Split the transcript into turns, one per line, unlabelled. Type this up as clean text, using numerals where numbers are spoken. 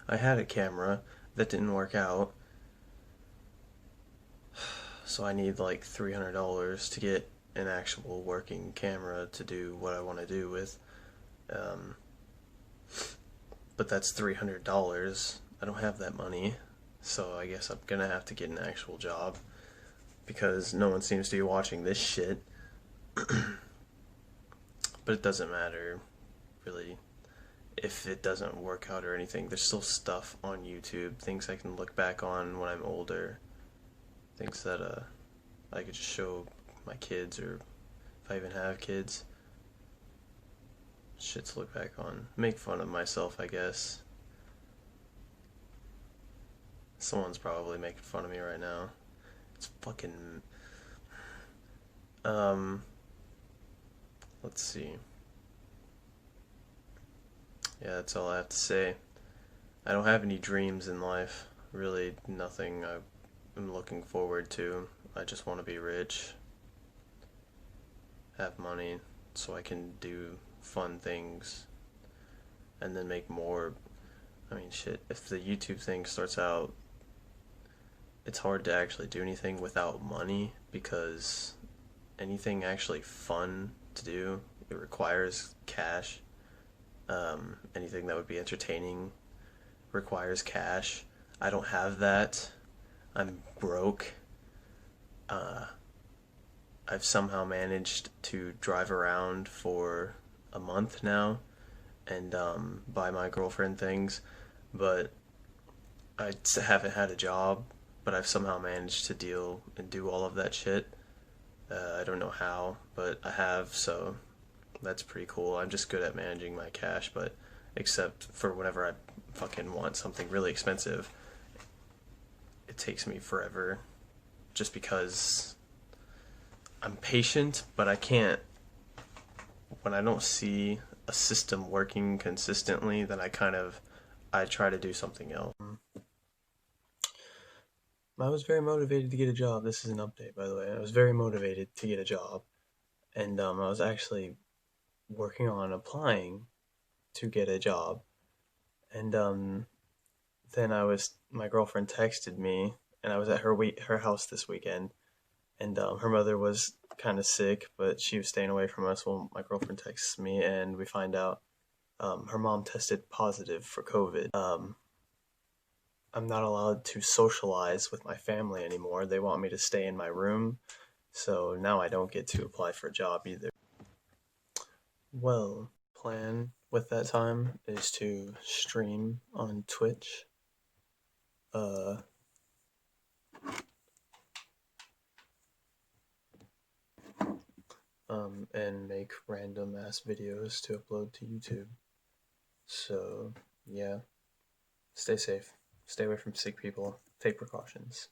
I had a camera that didn't work out, so I need like $300 to get an actual working camera to do what I want to do with. Um, but that's $300. I don't have that money, so I guess I'm gonna have to get an actual job because no one seems to be watching this shit. But it doesn't matter, really, if it doesn't work out or anything. There's still stuff on YouTube, things I can look back on when I'm older, things that I could just show my kids, or if I even have kids, shit to look back on. Make fun of myself, I guess. Someone's probably making fun of me right now. It's fucking. Um, let's see. Yeah, that's all I have to say. I don't have any dreams in life. Really, nothing I'm looking forward to. I just want to be rich, have money, so I can do fun things, and then make more. I mean, shit, if the YouTube thing starts out, it's hard to actually do anything without money because anything actually fun to do, it requires cash. Anything that would be entertaining requires cash. I don't have that. I'm broke. Uh, I've somehow managed to drive around for a month now and buy my girlfriend things, but I haven't had a job. But I've somehow managed to deal and do all of that shit. I don't know how, but I have, so that's pretty cool. I'm just good at managing my cash, but except for whenever I fucking want something really expensive, it takes me forever just because I'm patient, but I can't. When I don't see a system working consistently, then I try to do something else. I was very motivated to get a job. This is an update, by the way. I was very motivated to get a job, and I was actually working on applying to get a job, and then my girlfriend texted me, and I was at her house this weekend, and her mother was kind of sick, but she was staying away from us. Well, my girlfriend texts me, and we find out her mom tested positive for COVID. I'm not allowed to socialize with my family anymore. They want me to stay in my room, so now I don't get to apply for a job either. Well, plan with that time is to stream on Twitch. Uh, and make random ass videos to upload to YouTube. So, yeah, stay safe. Stay away from sick people. Take precautions.